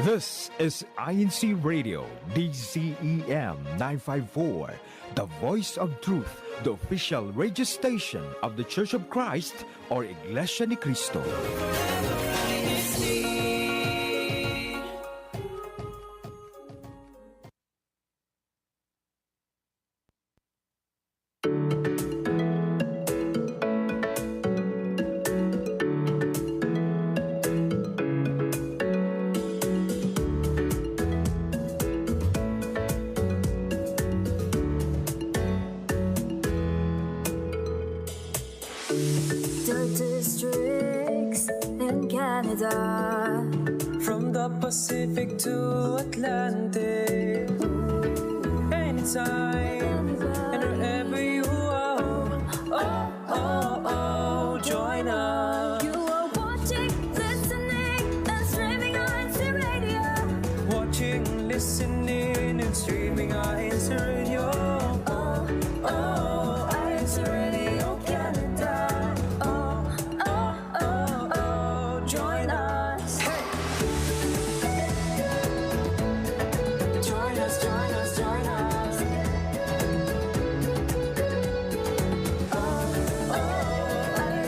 This is INCRadio DZEM 954, the voice of truth, the official radio station of the Church of Christ or Iglesianicristo. Districts in Canada, from the Pacific to Atlantic, anytime and wherever you are. Join us. You are watching, listening, and streaming on INCRadio. Watching, listening, and streaming on INCRadio. INCRadio Canada. Join us. Hey! Join us, join us, join us.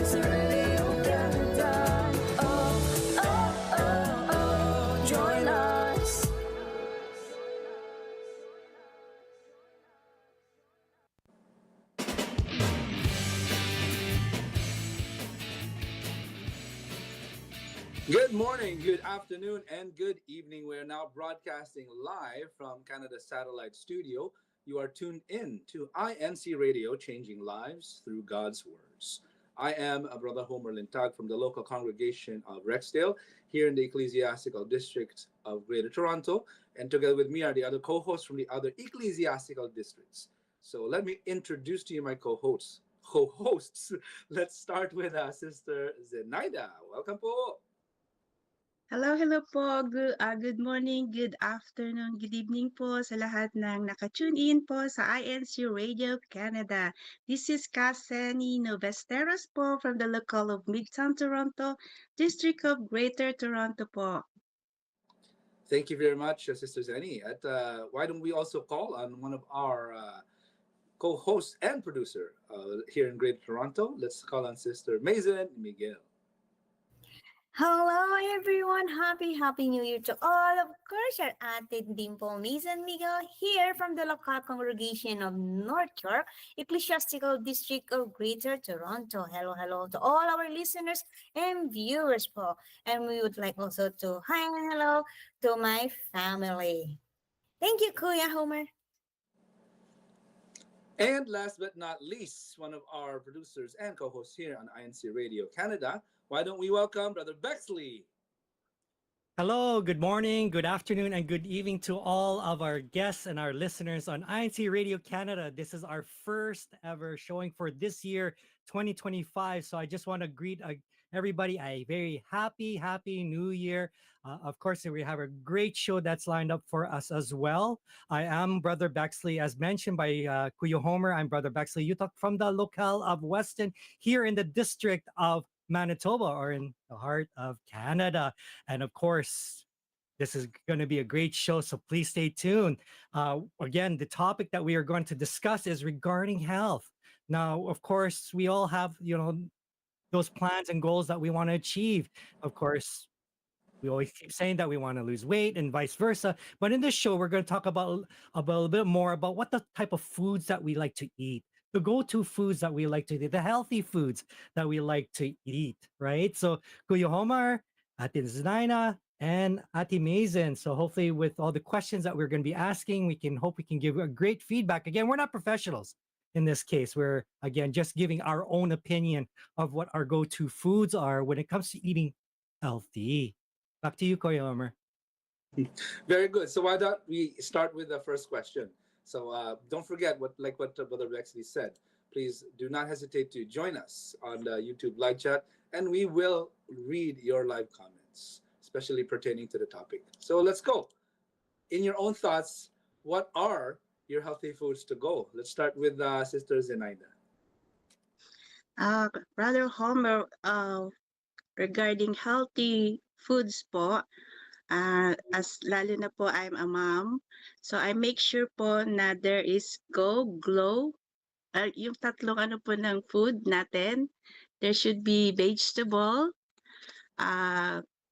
INCRadio Canada. Join us. Good morning, good afternoon, and good evening. We are now broadcasting live from Canada Satellite Studio. You are tuned in to INCRadio, changing lives through God's words. I am Brother Homer Lintag from the local congregation of Rexdale here in the Ecclesiastical District of Greater Toronto. And together with me are the other co-hosts from the other ecclesiastical districts. So let me introduce to you my co-hosts. Let's start with Sister Zenaida. Welcome po. Hello po. Good morning, good afternoon, good evening po sa lahat ng naka-tune in po sa INCRadio Canada. This is Caseni Novesteros po from the local of Midtown Toronto, District of Greater Toronto po. Thank you very much, Sister Zenny. Why don't we also call on one of our co-hosts and producer here in Greater Toronto? Let's call on Sister Mazen Miguel. Hello everyone! Happy New Year to all! Of course, your ate Dimple Mason Miguel here from the local congregation of North York, Ecclesiastical District of Greater Toronto. Hello to all our listeners and viewers po. And we would like also to hello to my family. Thank you, Kuya Homer. And last but not least, one of our producers and co-hosts here on INCRadio Canada. Why don't we welcome Brother Bexley? Hello, good morning, good afternoon, and good evening to all of our guests and our listeners on INCRadio Canada. This is our first ever showing for this year, 2025. So I just want to greet everybody a very happy New Year. Of course, we have a great show that's lined up for us as well. I am Brother Bexley, as mentioned by Kuya Homer. I'm Brother Bexley. You talk from the locale of Weston here in the district of Manitoba, or in the heart of Canada. And of course, this is going to be a great show, so please stay tuned. Again, the topic that we are going to discuss is regarding health. Now, of course, we all have, those plans and goals that we want to achieve. Of course, we always keep saying that we want to lose weight and vice versa. But in this show, we're going to talk about a little bit more about what the type of foods that we like to eat, the go-to foods that we like to eat, the healthy foods that we like to eat, right? So Kuya Homer, Ate Zinaina, and Ate Mazen. So hopefully with all the questions that we're going to be asking, we can give a great feedback. Again, we're not professionals in this case. We're, again, just giving our own opinion of what our go-to foods are when it comes to eating healthy. Back to you, Kuya Homer. Very good. So why don't we start with the first question? So don't forget what Brother Bexley said. Please do not hesitate to join us on the YouTube live chat, and we will read your live comments, especially pertaining to the topic. So let's go. In your own thoughts, what are your healthy foods to go? Let's start with Sister Zenaida. Brother Homer, regarding healthy foods po, As lalo na po I'm a mom. So I make sure po na there is go, glow, yung tatlong ano po ng food natin. There should be vegetable,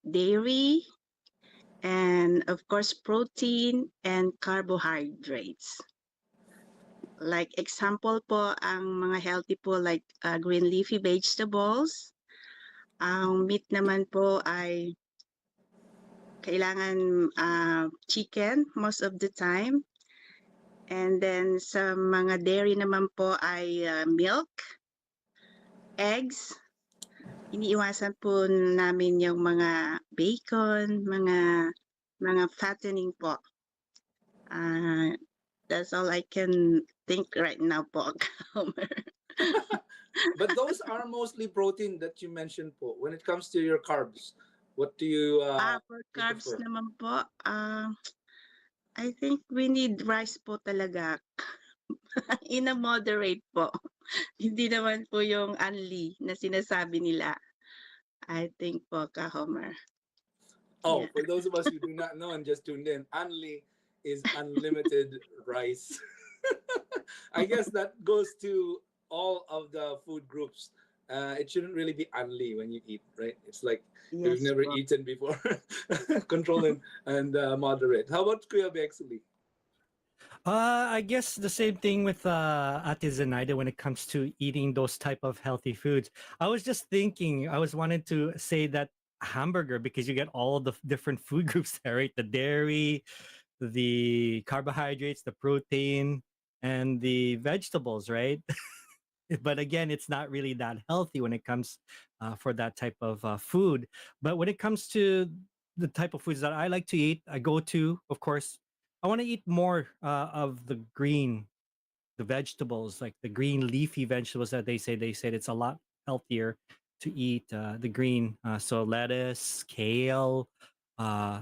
dairy, and of course protein and carbohydrates. Like example po, ang mga healthy po like green leafy vegetables. Ang meat naman po ay kailangan chicken most of the time. And then sa mga dairy naman po ay milk, eggs. Iniiwasan po namin yung mga bacon, mga fattening po. That's all I can think right now po, Homer. But those are mostly protein that you mentioned po. When it comes to your carbs, what do you For you carbs prefer? naman po, I think we need rice po talaga. In a moderate po. Hindi naman po yung unli na sinasabi nila. I think po, Ka-Homer. Oh, Yeah. for those of us who do not know and just tuned in, Anli is unlimited rice. I guess that goes to all of the food groups. It shouldn't really be Anli when you eat, right? It's like you've Yes never po. eaten before. Control and moderate. How about Kuya Bexley? I guess the same thing with Ate Zenaida when it comes to eating those type of healthy foods. I was just thinking, I was wanting to say that hamburger because you get all the different food groups there, right? The dairy, the carbohydrates, the protein, and the vegetables, right? But again, it's not really that healthy when it comes for that type of food. But when it comes to the type of foods that I like to eat, I go to, of course, I want to eat more of the green, the vegetables, like the green leafy vegetables that they said it's a lot healthier to eat the green. So lettuce, kale, uh,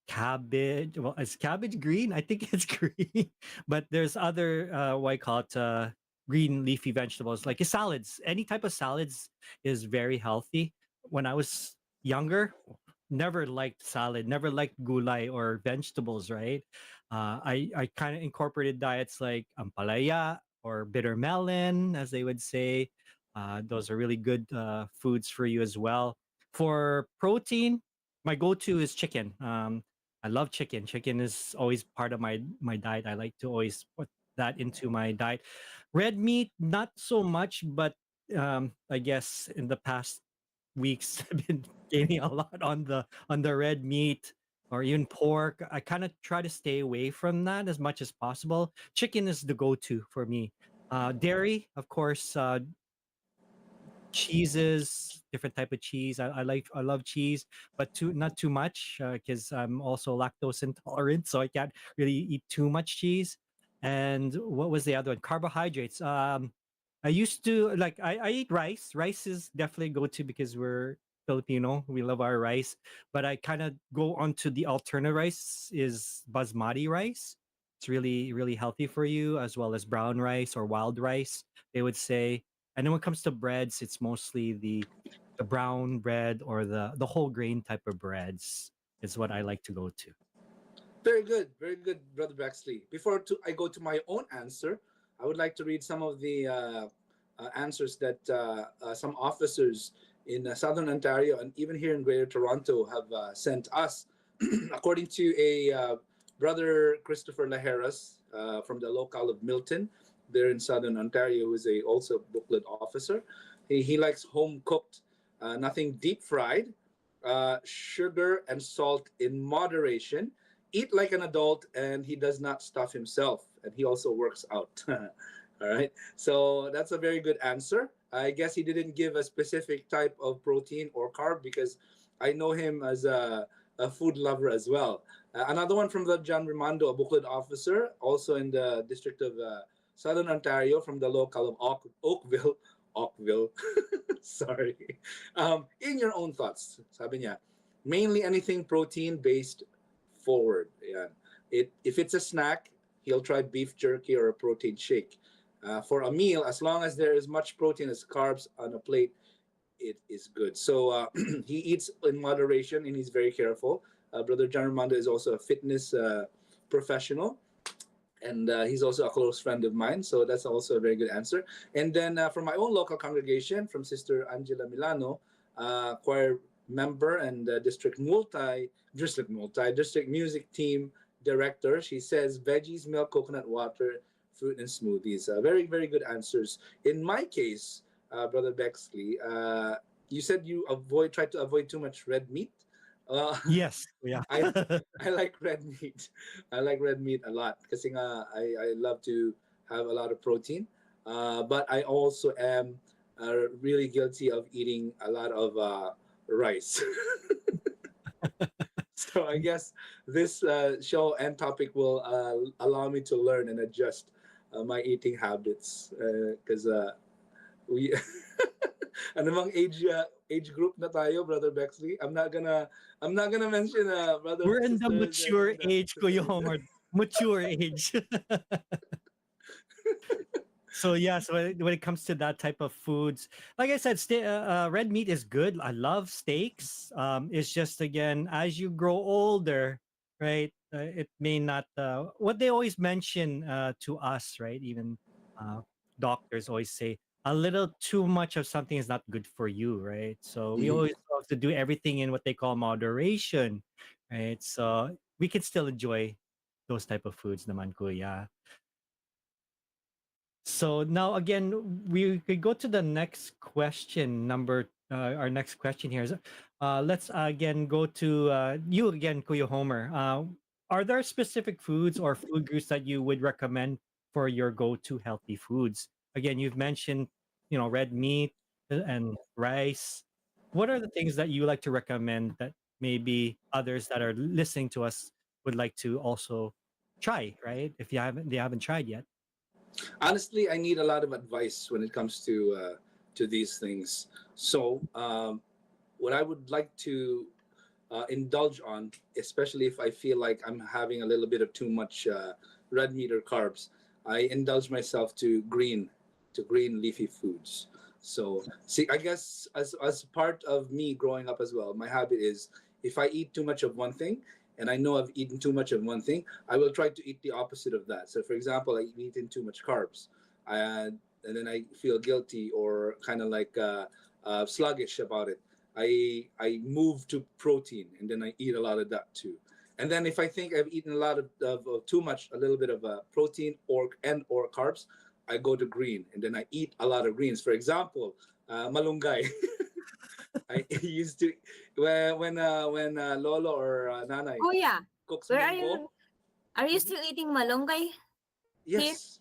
cabbage. Well, is cabbage green? I think it's green, but there's other what I call it green leafy vegetables like salads. Any type of salads is very healthy. When I was younger, never liked salad, never liked gulay or vegetables. Right? I kind of incorporated diets like ampalaya or bitter melon, as they would say. Those are really good foods for you as well. For protein, my go-to is chicken. I love chicken. Chicken is always part of my diet. I like to always put that into my diet. Red meat, not so much, but I guess in the past weeks I've been gaining a lot on the red meat or even pork. I kind of try to stay away from that as much as possible. Chicken is the go-to for me. Dairy, of course, cheeses, different type of cheese. I love cheese, but too not too much because I'm also lactose intolerant, so I can't really eat too much cheese. And what was the other one? Carbohydrates. I used to like I eat rice. Rice is definitely go to because we're Filipino. We love our rice, but I kind of go on to the alternative rice is basmati rice. It's really healthy for you as well as brown rice or wild rice. They would say, and then when it comes to breads, it's mostly the brown bread or the whole grain type of breads is what I like to go to. Very good, Brother Bexley. I go to my own answer, I would like to read some of the answers that some officers in Southern Ontario and even here in Greater Toronto have sent us. According to a Brother Christopher Lajeras from the locale of Milton, there in Southern Ontario, who is also booklet officer. He likes home cooked, nothing deep fried, sugar and salt in moderation, eat like an adult, and he does not stuff himself. And he also works out. All right. So that's a very good answer. I guess he didn't give a specific type of protein or carb because I know him as a food lover as well. Another one from the John Rimando, a booklet officer, also in the district of Southern Ontario, from the local of Oakville. Oakville. Sorry. In your own thoughts, sabi niya, mainly anything protein based forward. Yeah. If it's a snack, he'll try beef jerky or a protein shake. For a meal, as long as there is much protein as carbs on a plate, it is good. So he eats in moderation and he's very careful. Brother John Armando is also a fitness professional, and he's also a close friend of mine. So that's also a very good answer. And then from my own local congregation, from Sister Angela Milano, choir member and district music team director. She says veggies, milk, coconut water, fruit, and smoothies. Very, very good answers. In my case, Brother Bexley, you said you try to avoid too much red meat. Yes. Yeah. I I like red meat. I like red meat a lot because I love to have a lot of protein. But I also am really guilty of eating a lot of rice. So I guess this show and topic will allow me to learn and adjust my eating habits because we ano bang age group na tayo, Brother Bexley. I'm not gonna mention brothers We're and in the sisters mature and age, Kuya Homer. Mature age. So yeah, so when it comes to that type of foods, like I said, red meat is good. I love steaks. It's just again, as you grow older, right? It may not. What they always mention to us, right? Even uh, doctors always say a little too much of something is not good for you, right? So we Mhm. always have to do everything in what they call moderation, right? So we can still enjoy those type of foods, naman, kuya. So now again, we could go to the next question. Our next question here is, let's again go to you again, Kuya Homer. Are there specific foods or food groups that you would recommend for your go-to healthy foods? Again, you've mentioned, red meat and rice. What are the things that you like to recommend that maybe others that are listening to us would like to also try, right? If they haven't tried yet. Honestly, I need a lot of advice when it comes to these things. So, what I would like to indulge on, especially if I feel like I'm having a little bit of too much red meat or carbs, I indulge myself to green leafy foods. So, see, I guess as part of me growing up as well, my habit is if I eat too much of one thing, and I know I've eaten too much of one thing, I will try to eat the opposite of that. So, for example, I eat in too much carbs, and then I feel guilty or kind of like sluggish about it. I move to protein, and then I eat a lot of that too. And then if I think I've eaten a lot of too much, a little bit of protein or carbs, I go to green, and then I eat a lot of greens. For example, malunggay. I used to when Lolo or Nanay Kuya, cooks where are munggo. you? Are you Mhm. still eating malunggay here? Yes,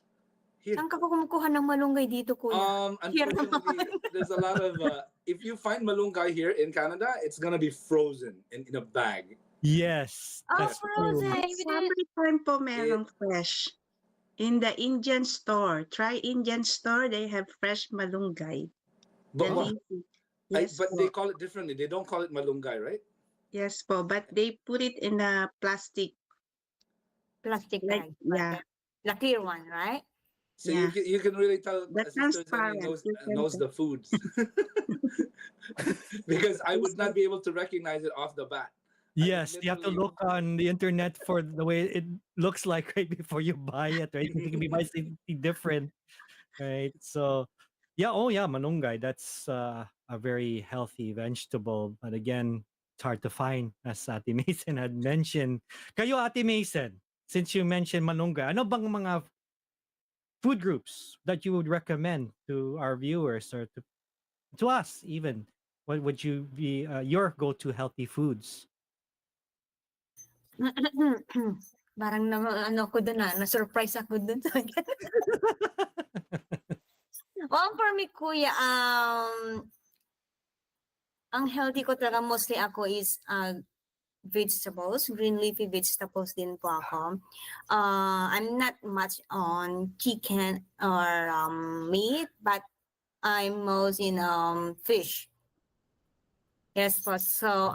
here. Saan ka pa kumukuha ng malunggay dito, kuya? Here Unfortunately, naman. there's a lot of. If you find malunggay here in Canada, it's gonna be frozen in a bag. Yes, Oh, that's true. frozen. But We didn't. summertime po It, merong fresh. In the Indian store. Try Indian store, they have fresh malunggay. The but Oh, leafy. Yes but they po. call it differently. They don't call it malunggay, right? Yes po. But they put it in a plastic. plastic Like, bag. yeah. The clear one, right? So Yeah. you can really tell The Sister Zenny transparent. You can knows the foods because I would not be able to recognize it off the bat. I would Yes, you have to literally look on the internet for the way it looks like right before you buy it, right? It can be by something different, right? So, yeah, oh yeah, manunggay. That's a very healthy vegetable, but again, it's hard to find, as Ate Mason had mentioned. Kayo, Ate Mason, since you mentioned manunggay, ano bang mga food groups that you would recommend to our viewers or to us even? What would you be your go-to healthy foods? Parang ano ko dun na-surprise ako dun. Well, for me, kuya, ang healthy ko talaga mostly ako is vegetables, green leafy vegetables din po ako. I'm not much on chicken or meat, but I'm most in fish. Yes po. So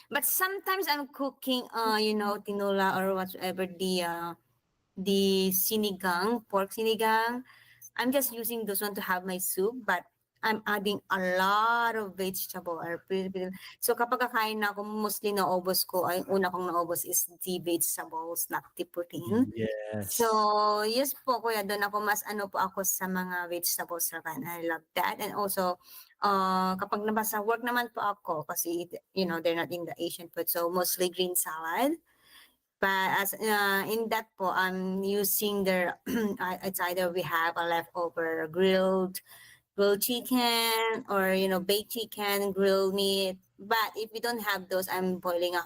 but sometimes I'm cooking tinola or whatever the sinigang, pork sinigang. I'm just using those one to have my soup, but I'm adding a lot of vegetable. So kapag kakain na ako, mostly naubos ko, ay una kong naubos is the vegetables, not the protein. Yes. So, yes po, kuya, doon ako mas ano po ako sa mga vegetables and I love that. And also, kapag nabasa work naman po ako kasi, they're not in the Asian food. So, mostly green salad. But as in that po, I'm using their, it's either we have a leftover grilled chicken or, baked chicken, grilled meat. But if we don't have those, I'm boiling a,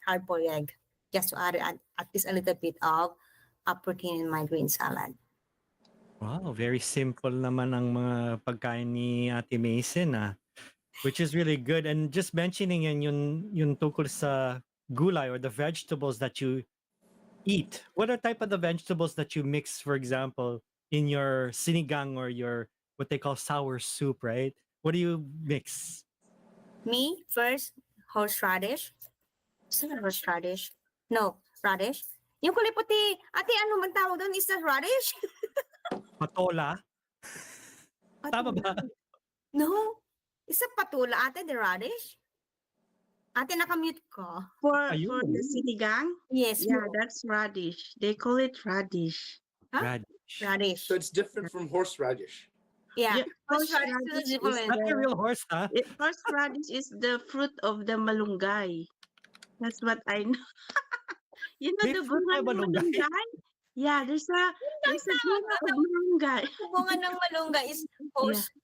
hard-boiled egg just to add at least a little bit of protein in my green salad. Wow, very simple naman ang mga pagkain ni Ate Mason, which is really good. And just mentioning yung tungkol sa gulay or the vegetables that you eat. What are type of the vegetables that you mix, for example, in your sinigang or your what they call sour soup, right? What do you mix? Me, first, horseradish. Is it horseradish? No, radish. Yung kulay puti. Ate, ano man tawag doon? Is that radish? Patola? Tama ba? No. Is that patula, ate, the radish? Ate, nakamute ko. For Ayun. the sinigang, Yes, yeah, po. that's radish. They call it radish. Huh? Radish. Radish. So it's different from horseradish. Yeah. Yeah, Horseradish horseradish is is different. Not the real horse, huh? Horseradish is the fruit of the malunggay. That's what I know. You know May the fruit bunga na ng malunggay? malunggay? Yeah, there's a bunga of malunggay. Bunga ng malunggay is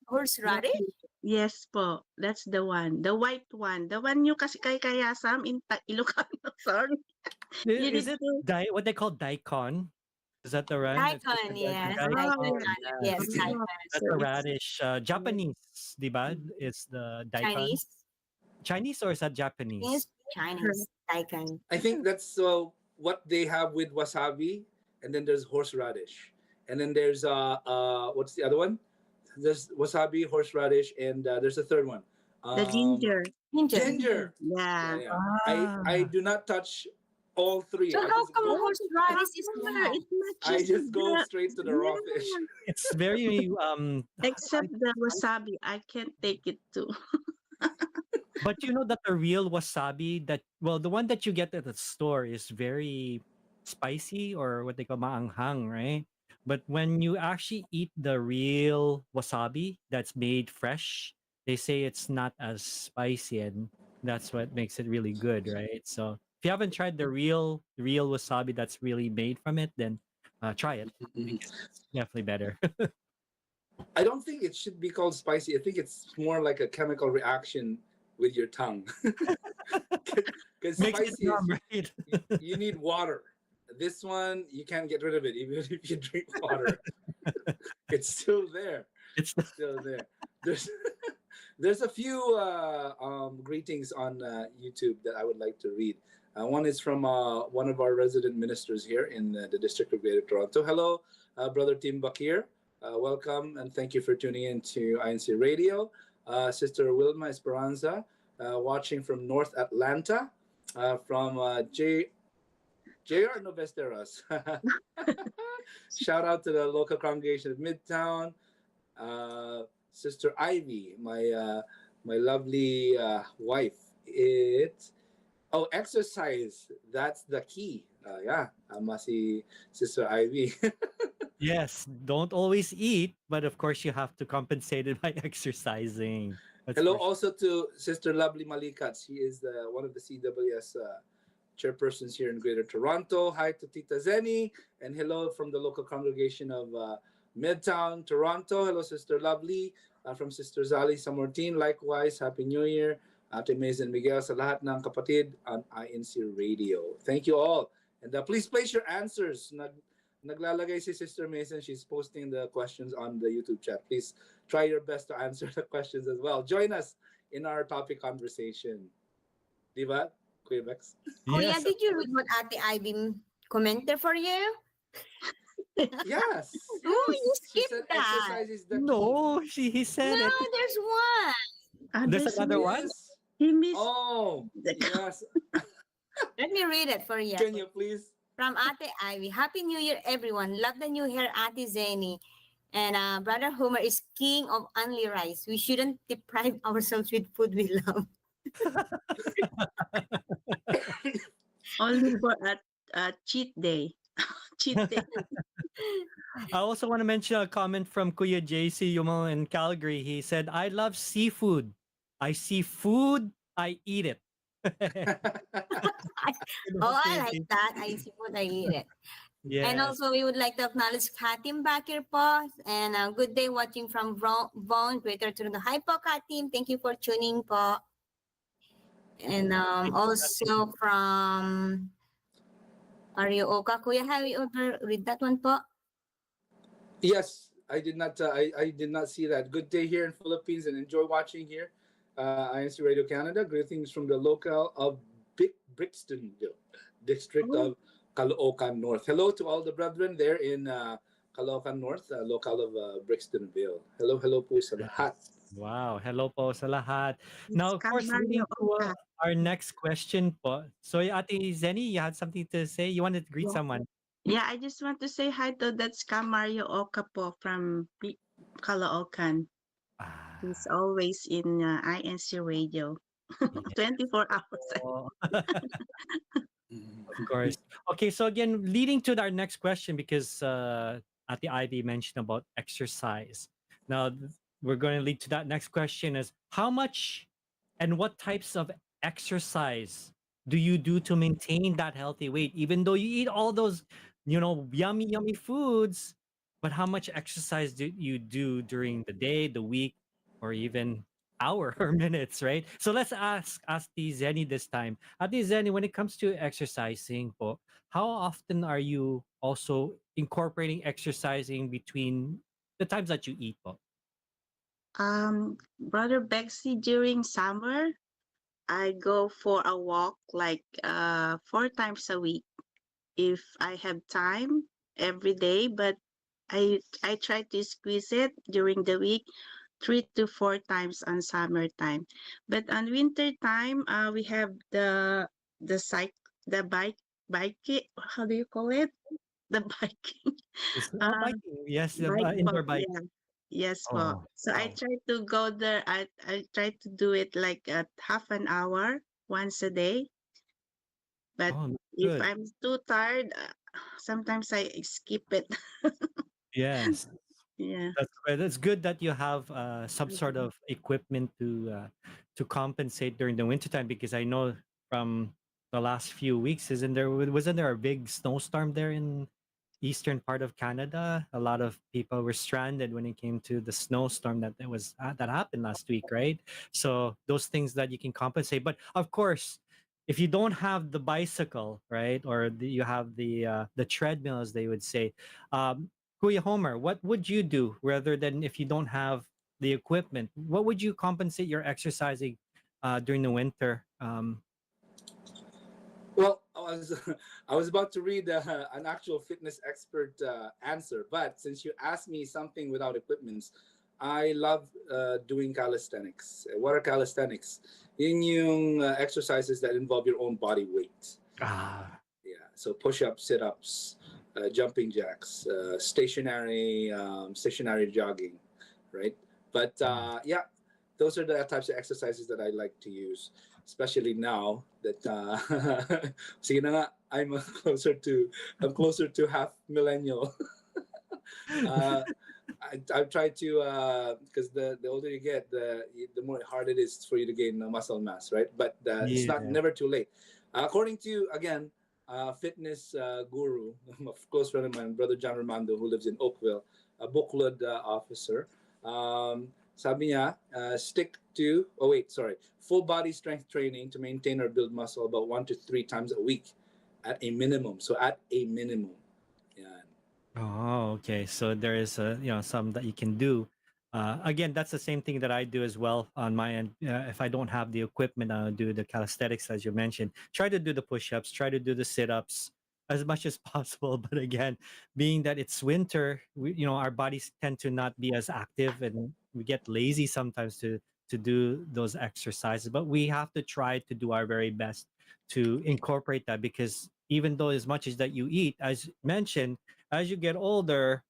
horseradish? Yes po, that's the one. The white one. The one you kasi kayasam in Ilocano. Sorry. You Is need it to- what they call daikon? Is that the right? Daikon, yes. Daikon. Yes, Oh, daikon. That's So the it's radish. Japanese, diba? It's the daikon. Chinese? Chinese or is that Japanese? Chinese. Daikon. I think that's what they have with wasabi, and then there's horseradish, and then there's what's the other one? There's wasabi, horseradish, and there's a third one. the ginger. Ginger. Yeah. Yeah. I do not touch all three. So I how just come go- horseradish is Ah, not? it matches I just go the- straight to the raw Yeah. fish. It's very Except the wasabi, I can't take it too. but you know that the real wasabi the one that you get at the store is very spicy or what they call maanghang, right? But when you actually eat the real wasabi that's made fresh, they say it's not as spicy, and that's what makes it really good, right? So if you haven't tried the real wasabi that's really made from it, then try it. Because it's definitely better. I don't think it should be called spicy. I think it's more like a chemical reaction with your tongue. Because Makes it spicy numb, is, right? you need water. This one you can't get rid of it even if you drink water. It's still there. It's Still there. There's there's a few greetings on YouTube that I would like to read. One is from one of our resident ministers here in the District of Greater Toronto. Hello, Brother Tim Bakir. Welcome and thank you for tuning in to INC Radio. Sister Wilma Esperanza, watching from North Atlanta, from J.R. Novesteros. Shout out to the local congregation of Midtown. Sister Ivy, my lovely wife. Exercise. That's the key. Masi Sister Ivy. Yes, don't always eat, but of course you have to compensate it by exercising. That's Hello for also to Sister Lovely Malikat. She is one of the CWS chairpersons here in Greater Toronto. Hi to Tita Zenny, and hello from the local congregation of Midtown, Toronto. Hello, Sister Lovely, from Sister Zali Samortin. Likewise, Happy New Year. Ate Mason Miguel sa lahat ng kapatid on INC Radio. Thank you all. And please place your answers. Naglalagay si Sister Mason. She's posting the questions on the YouTube chat. Please try your best to answer the questions as well. Join us in our topic conversation. Diba, Kuya Bex? Kuya, Yes, did you read what Ate Ivy commented for you? Yes. Oh, you She skipped said that. exercise is the key. no, he said No, it. there's one. There's another one? Yes. He missed Oh, the yes. Let me read it for you. Can you please? From Ate Ivy. Happy New Year, everyone. Love the new hair, Ate Zeni. And Brother Homer is king of only rice. We shouldn't deprive ourselves with food we love. Only for a cheat day. Cheat day. I also want to mention a comment from Kuya JC Yumal in Calgary. He said, I love seafood. I see food, I eat it. Oh, I like that. I see what I eat it. And Yes. also, we would like to acknowledge Katim Bakir po. And good day watching from Vaughan, Greater Toronto. Hi po, Katim. Thank you for tuning po. And also from Arioka. Kuya, have you ever read that one po? Yes, I did not. I did not see that. Good day here in Philippines, and enjoy watching here. INC Radio Canada. Greetings from the local of Brixtonville, district Oh, of Caloocan North. Hello to all the brethren there in Caloocan North, local of Brixtonville. Hello, hello po sa lahat. Wow. Hello po sa lahat. it's Now, of course, Mario leading to Oka. our next question po. So, Ate Zenny, you had something to say? You wanted to greet Yeah. someone? Yeah, I just want to say hi to that Mario Oka po from Caloocan. He's Ah, always in INC radio. yes. 24 hours. po. Mhm. Of course. Okay, so again, leading to our next question, because Ate Ivy mentioned about exercise. Now, we're going to lead to that next question is how much and what types of exercise do you do to maintain that healthy weight? Even though you eat all those, yummy, yummy foods, but how much exercise do you do during the day, the week, or even hour or minutes, right? So let's ask the Zenny this time. Ate Zenny, when it comes to exercising po, how often are you also incorporating exercising between the times that you eat po? Brother Bexy, during summer, I go for a walk like 4 times a week if I have time every day, but I try to squeeze it during the week 3 to 4 times on summertime. But on winter time, we have the cyc the bike how do you call it? The biking. Uh, Biking. Yes, the bike indoor po, bike. yeah. Yes po. Oh, So I wow. try to go there. I try to do it like at half an hour once a day. But Oh, if good. I'm too tired, sometimes I skip it. Yes. Yeah. That's good that you have some sort Mhm. of equipment to compensate during the wintertime, because I know from the last few weeks, wasn't there a big snowstorm there in eastern part of Canada? A lot of people were stranded when it came to the snowstorm that happened last week, right? So those things that you can compensate, but of course, if you don't have the bicycle, right, or you have the treadmill, as they would say, um, Kuya Homer, what would you do rather than if you don't have the equipment? What would you compensate your exercising during the winter? Well, I was about to read an actual fitness expert answer, but since you asked me something without equipments, I love doing calisthenics. What are calisthenics? Yun yung exercises that involve your own body weight. Ah, Yeah, so push-ups, sit-ups, jumping jacks, stationary jogging, right? But yes. yeah, those are the types of exercises that I like to use, especially now that sige na nga, I'm closer to half millennial. uh, I've tried to because the older you get, the more hard it is for you to gain muscle mass, right? But it's not Yeah. never too late. According to again, fitness guru, a close friend of mine, brother John Romando, who lives in Oakville, a Buklod officer. Sabi niya, stick to, oh wait, sorry, full body strength training to maintain or build muscle about 1 to 3 times a week at a minimum. So at a minimum. Yeah. Oh, okay. So there is some that you can do. Again, that's the same thing that I do as well on my end. If I don't have the equipment, I'll do the calisthenics as you mentioned. Try to do the push-ups. Try to do the sit-ups as much as possible. But again, being that it's winter, our bodies tend to not be as active, and we get lazy sometimes to do those exercises. But we have to try to do our very best to incorporate that, because even though as much as that you eat, as mentioned, as you get older,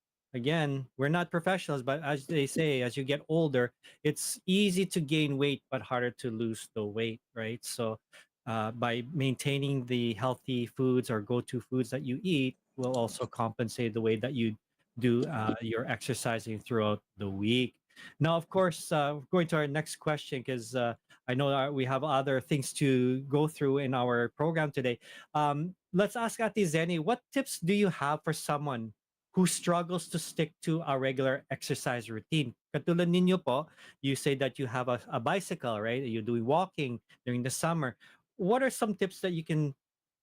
again, we're not professionals, but as they say, as you get older, it's easy to gain weight, but harder to lose the weight, right? So, by maintaining the healthy foods or go-to foods that you eat, will also compensate the way that you do your exercising throughout the week. Now, of course, going to our next question, because I know we have other things to go through in our program today. Let's ask Ate Zenny, what tips do you have for someone who struggles to stick to a regular exercise routine? Katulad ninyo po, you say that you have a bicycle, right? You're doing walking during the summer. What are some tips that you can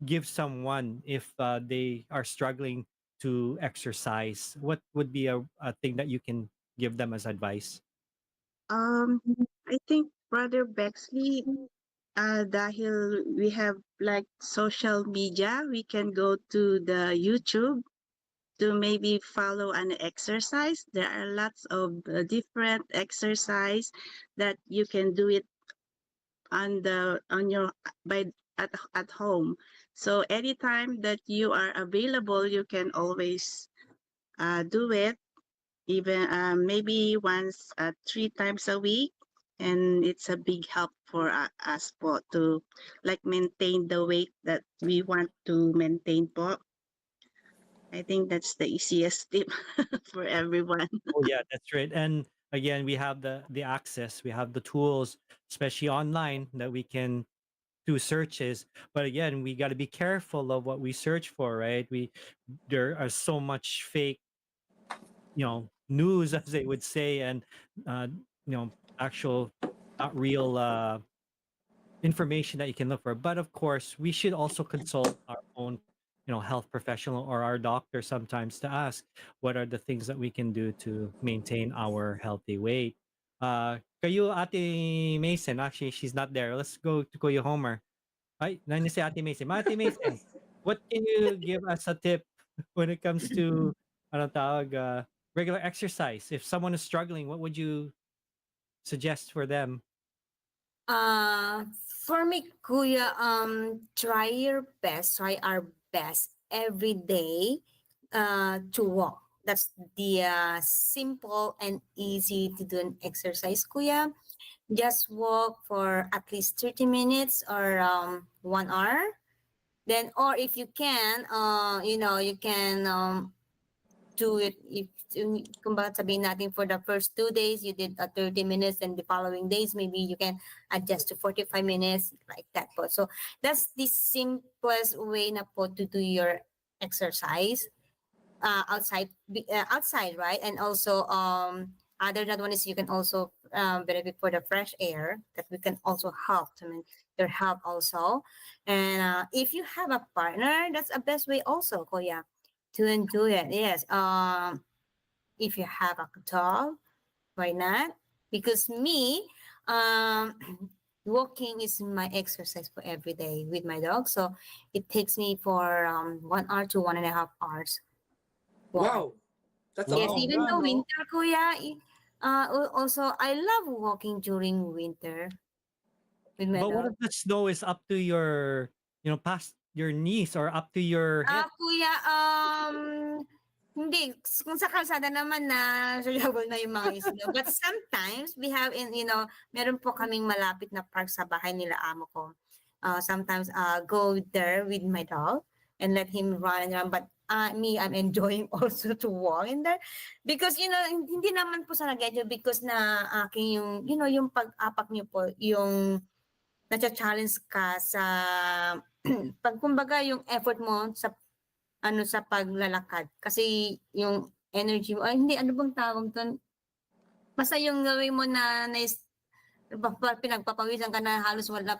give someone if they are struggling to exercise? What would be a thing that you can give them as advice? Um, I think Brother Bexley, dahil we have like social media, we can go to the YouTube to maybe follow an exercise. There are lots of different exercise that you can do it on your by at home. So anytime that you are available, you can always do it. Even maybe once 3 times a week, and it's a big help for us po to like maintain the weight that we want to maintain po. I think that's the easiest tip for everyone. Oh yeah, that's right. And again, we have the access, we have the tools, especially online, that we can do searches. But again, we got to be careful of what we search for, right? We There are so much fake, news, as they would say, and uh, actual, not real information that you can look for. But of course, we should also consult our own, health professional or our doctor sometimes to ask what are the things that we can do to maintain our healthy weight. Kayo, Ate Mason, actually, she's not there. Let's go to Kuya Homer. Ay, nani si Ate Mason. Ate Mason, what can you give us a tip when it comes to, ano tawag, regular exercise? If someone is struggling, what would you suggest for them? Uh, for me, Kuya, try our best every day to walk. That's the simple and easy to do an exercise, Kuya. Just walk for at least 30 minutes or 1 hour. Then, or if you can, you can do it if kumbaga sabihin natin for the first 2 days you did 30 minutes and the following days maybe you can adjust to 45 minutes like that po. So that's the simplest way na po to do your exercise outside, right? And also other than one is you can also benefit for the fresh air that we can also help to mean your health also. And if you have a partner, that's a best way also, Kuya, to enjoy it. Yes. If you have a dog, why not? Because me, um, walking is my exercise for every day with my dog. So it takes me for 1 hour to 1.5 hours walking. Wow, that's a Yes, Wow. long even run, the no? winter, kuya. Also, I love walking during winter with my But what dog. if the snow is up to your, past your knees or up to your hip? Kuya, hindi. Kung sa kalsada naman na reliable na yung mga snow. But sometimes, we have meron po kaming malapit na park sa bahay nila amo ko. Sometimes, go there with my dog and let him run and run. But me, I'm enjoying also to walk in there. Because, hindi naman po sa nag-enjoy because na aking yung pag-apak niyo po, yung nacha-challenge ka sa pag kumbaga yung effort mo sa paglalakad kasi yung energy mo ay hindi ano bang tawag doon basta yung gawin mo pinagpapawisan ka na halos wala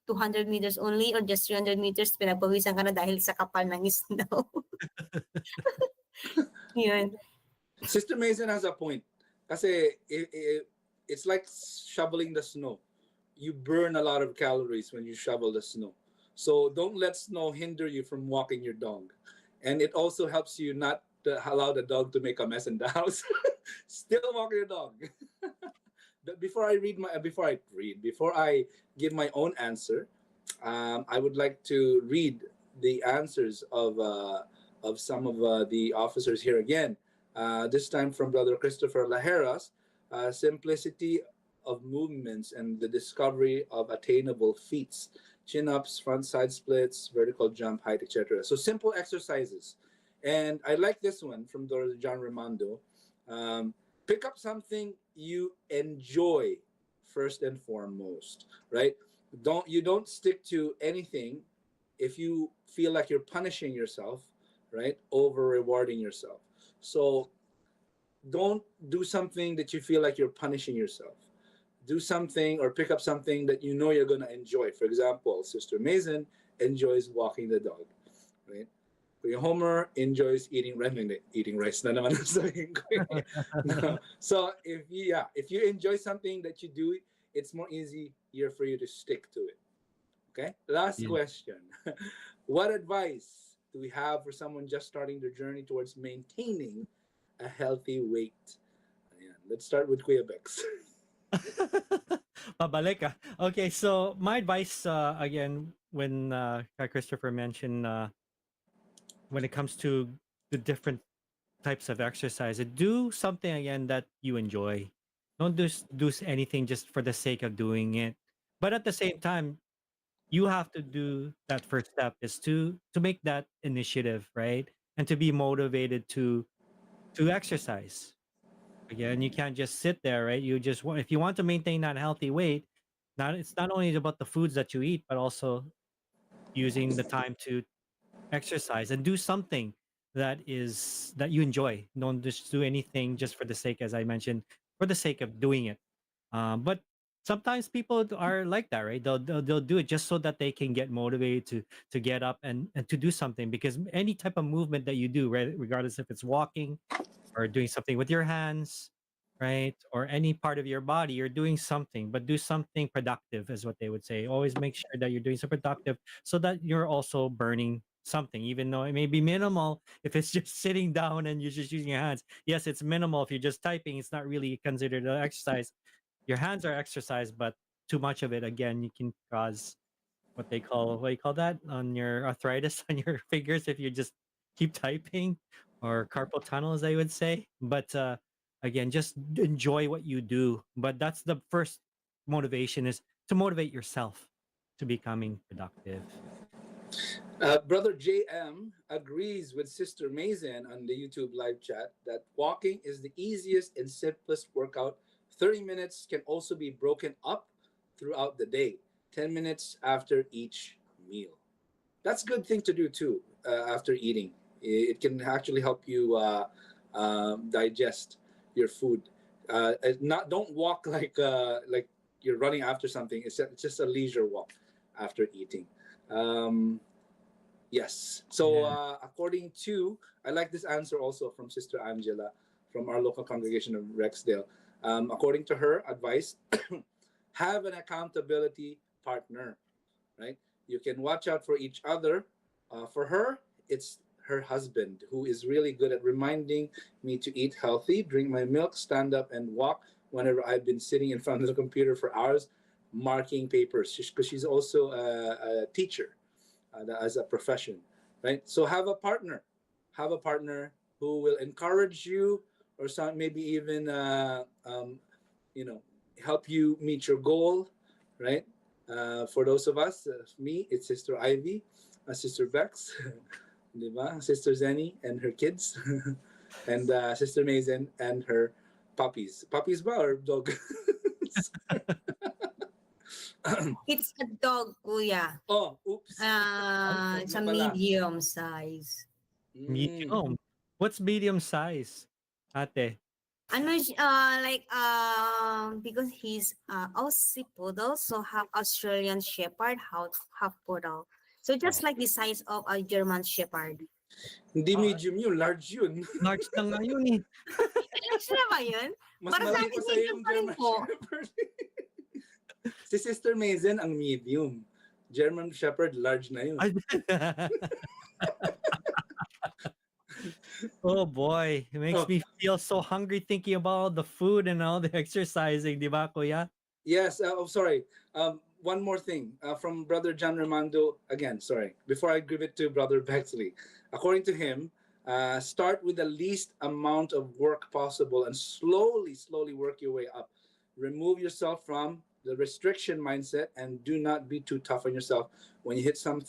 200 meters only or just 300 meters pinagpawisan ka na dahil sa kapal ng snow. Yun. Sister Mason has a point. Kasi it's like shoveling the snow. You burn a lot of calories when you shovel the snow. So don't let snow hinder you from walking your dog. And it also helps you not to allow the dog to make a mess in the house. Still walk your dog. But before I give my own answer, I would like to read the answers of some of the officers here again. This time from Brother Christopher Lajeras, simplicity of movements and the discovery of attainable feats, chin-ups, front side splits, vertical jump, height, etc. So simple exercises. And I like this one from Brother John Raimondo. Pick up something you enjoy first and foremost, right? Don't stick to anything if you feel like you're punishing yourself, right? Over rewarding yourself. So don't do something that you feel like you're punishing yourself. Do something or pick up something that you know you're going to enjoy. For example, Sister Mason enjoys walking the dog, right? Kuya Homer enjoys eating rice na naman ang sabihin ko. No. So if you enjoy something that you do, it's more easier for you to stick to it. Okay? Last Yeah. question. What advice do we have for someone just starting their journey towards maintaining a healthy weight? Ayan. Let's start with Kuya Bex. Pabalik ah. Okay, so my advice again when Kay Christopher mentioned when it comes to the different types of exercise, do something again that you enjoy. Don't just do anything just for the sake of doing it. But at the same time, you have to do that first step is to make that initiative, right? And to be motivated to exercise. Again, you can't just sit there, right? You just want if you want to maintain that healthy weight, not it's not only about the foods that you eat, but also using the time to exercise and do something that you enjoy. Don't just do anything just for the sake, as I mentioned, for the sake of doing it. But sometimes people are like that, right? They'll do it just so that they can get motivated to get up and to do something because any type of movement that you do, right, regardless if it's walking or doing something with your hands, right? Or any part of your body, you're doing something, but do something productive, is what they would say. Always make sure that you're doing something productive so that you're also burning something, even though it may be minimal. If it's just sitting down and you're just using your hands, yes, it's minimal. If you're just typing, it's not really considered an exercise. Your hands are exercise, but too much of it, again, you can cause what do you call that on your arthritis on your fingers if you just keep typing or carpal tunnel as I would say. But again, just enjoy what you do. But that's the first motivation is to motivate yourself to becoming productive. Brother JM agrees with Sister Mazen on the YouTube live chat that walking is the easiest and simplest workout. 30 minutes can also be broken up throughout the day, 10 minutes after each meal. That's a good thing to do too after eating. It can actually help you digest your food. Not don't walk like you're running after something. It's just a leisure walk after eating. Yes. So according to, I like this answer also from Sister Angela from our local congregation of Rexdale. According to her advice, have an accountability partner, right? You can watch out for each other. For her, it's her husband who is really good at reminding me to eat healthy, drink my milk, stand up, and walk whenever I've been sitting in front of the computer for hours marking papers because she's also a teacher as a profession, right? So have a partner who will encourage you, or some maybe even you know help you meet your goal, right? For those of us, me, it's Sister Ivy, Sister Bex, diba? Sister Zenny and her kids, and Sister Mazen and her puppies. Puppies ba or dog? It's a dog, kuya. Oh, oops. It's Ano a pala? medium size. Mm. Medium. What's medium size? Ate. Because he's Aussie poodle, so half Australian Shepherd, half poodle. So just like the size of a German Shepherd. Hindi medium yun, large yun. Large na nga yun eh. Large na ba yun? Mas Para sa malaki akin, pa sa'yo medium yung pa rin German po. Shepherd. Si Sister Mazen ang medium. German Shepherd, large na yun. Ay- Oh boy, it makes Oh. me feel so hungry thinking about all the food and all the exercising, di ba, kuya? Yes, sorry. One more thing from Brother John Romando. Again, sorry. Before I give it to Brother Bexley. According to him, Start with the least amount of work possible and slowly work your way up. Remove yourself from the restriction mindset and do not be too tough on yourself when you hit some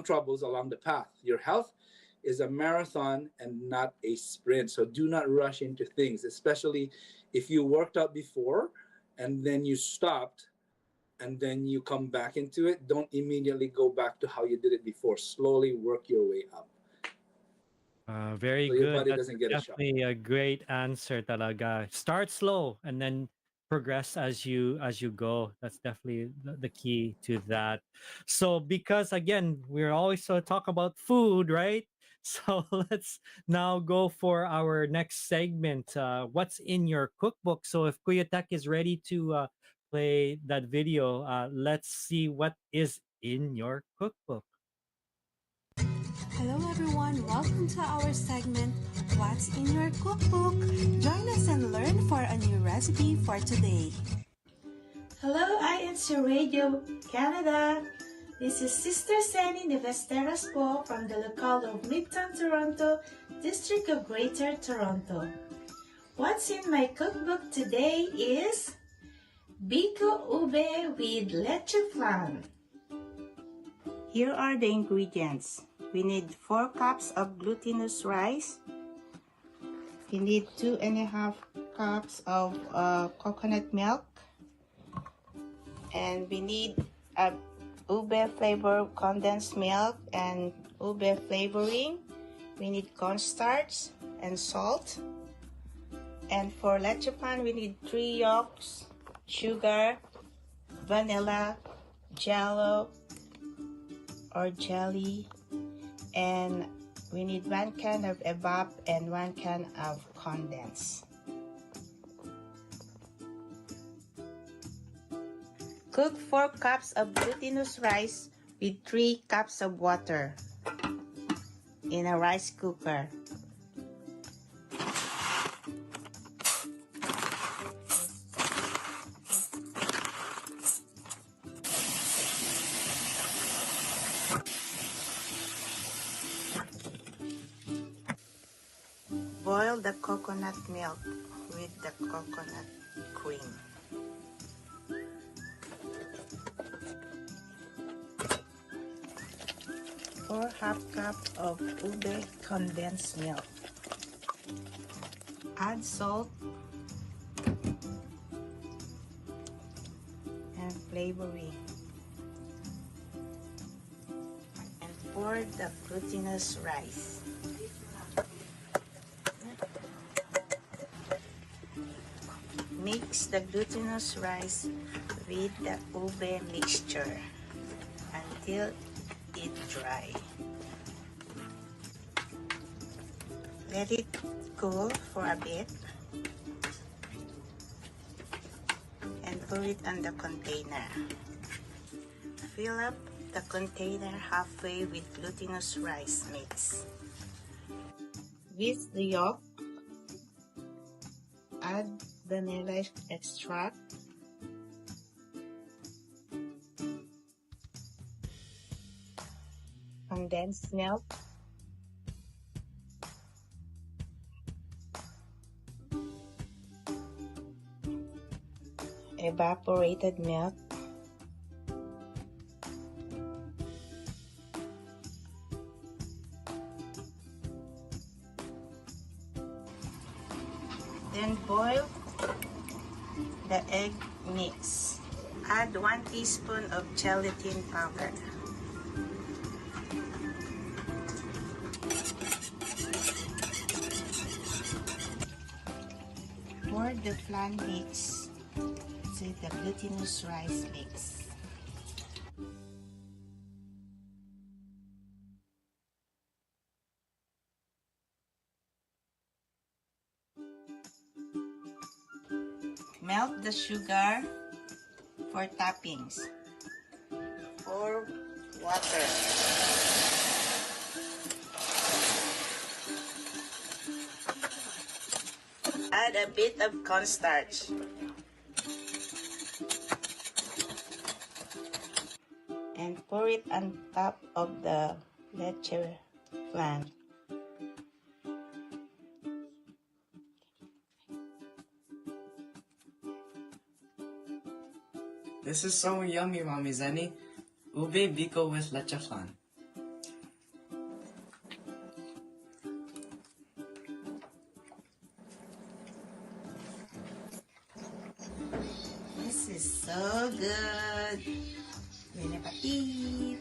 troubles along the path. Your health is a marathon and not a sprint. So do not rush into things, especially if you worked out before and then you stopped and then you come back into it. Don't immediately go back to how you did it before. Slowly work your way up Very so your good. body That's doesn't get a shock. definitely a great answer, talaga. Start slow and then progress as you go. That's definitely the key to that. So because again, we're always so talk about food, right? So let's now go for our next segment. What's in your cookbook? So if Kuya Tech is ready to play that video, let's see what is in your cookbook. Hello everyone, welcome to our segment, What's in Your Cookbook? Join us and learn for a new recipe for today. Hello INCRadio Canada. This is Sister Seni Nevesteras po from the locale of Midtown, Toronto, District of Greater Toronto. What's in my cookbook today is Biko Ube with leche flan. Here are the ingredients. We need 4 cups of glutinous rice. We need 2.5 cups of coconut milk. And we need ube flavor condensed milk and ube flavoring. We need cornstarch and salt. And for leche plan, we need 3 yolks, sugar, vanilla, jello or jelly, and we need 1 can of evap and 1 can of condensed. Cook 4 cups of glutinous rice with 3 cups of water in a rice cooker. Boil the coconut milk with the coconut cream. Pour half cup of ube condensed milk. Add salt and flavoring. And pour the glutinous rice. Mix the glutinous rice with the ube mixture until it dry. Let it cool for a bit and put it on the container. Fill up the container halfway with glutinous rice mix. Whisk the yolk. Add vanilla extract. Condensed milk. Evaporated milk. Then boil the egg mix. Add 1 teaspoon of gelatin powder. Pour the flan mix to the glutinous rice mix. Melt the sugar for toppings. Pour water. Add a bit of cornstarch. And pour it on top of the leche flan. This is so yummy, Mommy Zenny. Ube biko with leche flan. This is so good. Bon appetit.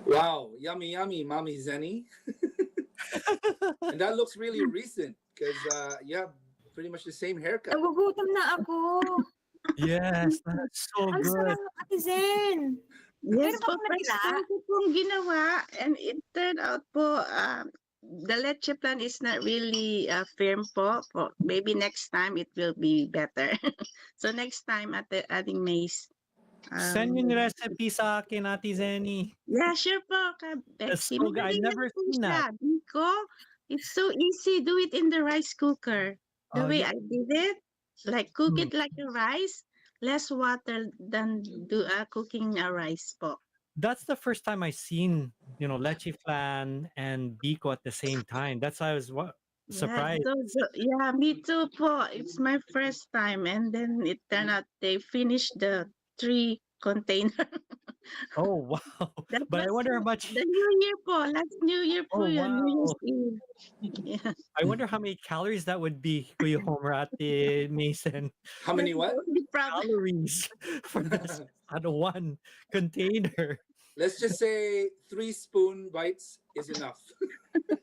Wow, yummy, yummy, Mommy Zenny. And that looks really recent because you have pretty much the same haircut. Nagugutom na ako. Yes, that's so Ang good. sarap, Ate Zen. Yes Meron po, bang first natira? time ko pong ginawa and it turned out po, the leche plan is not really firm po. Maybe next time it will be better. So next time adding maize. Send yung recipe sa akin, Ate Zenny. Yeah, sure po, Ka That's Bexy. so good. I've Madali lang never po seen siya. that. Biko, it's so easy. Do it in the rice cooker. The Oh, way yeah. I did it, like cook Mm. it like a rice, less water than cooking a rice po. That's the first time I seen, leche flan and biko at the same time. That's why I was Yeah, surprised. yeah, me too po. It's my first time, and then it turned out they finished the 3 container. Oh, wow. That But I was wonder how much. the New Year po. Last New Year po Oh, yun, New Year's wow. Eve. Yeah. I wonder how many calories that would be, Kuya Homer, Ate Mason. How many That's what? the only problem. Calories for this out of one container. Let's just say 3 spoon bites is enough.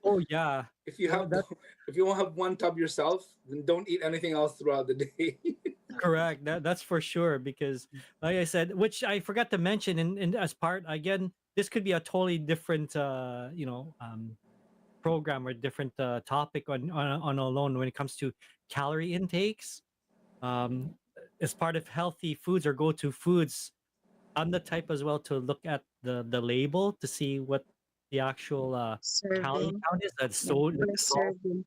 Oh, yeah. If you Oh, have that's if you won't have one tub yourself, then don't eat anything else throughout the day. correct. That's for sure. Because, like I said, which I forgot to mention, in as part, again, this could be a totally different, program or different topic on alone when it comes to calorie intakes. Um, as part of healthy foods or go-to foods, I'm the type as well to look at the label to see what the actual calorie Serving. count is. That's Yeah, so per that's all. serving.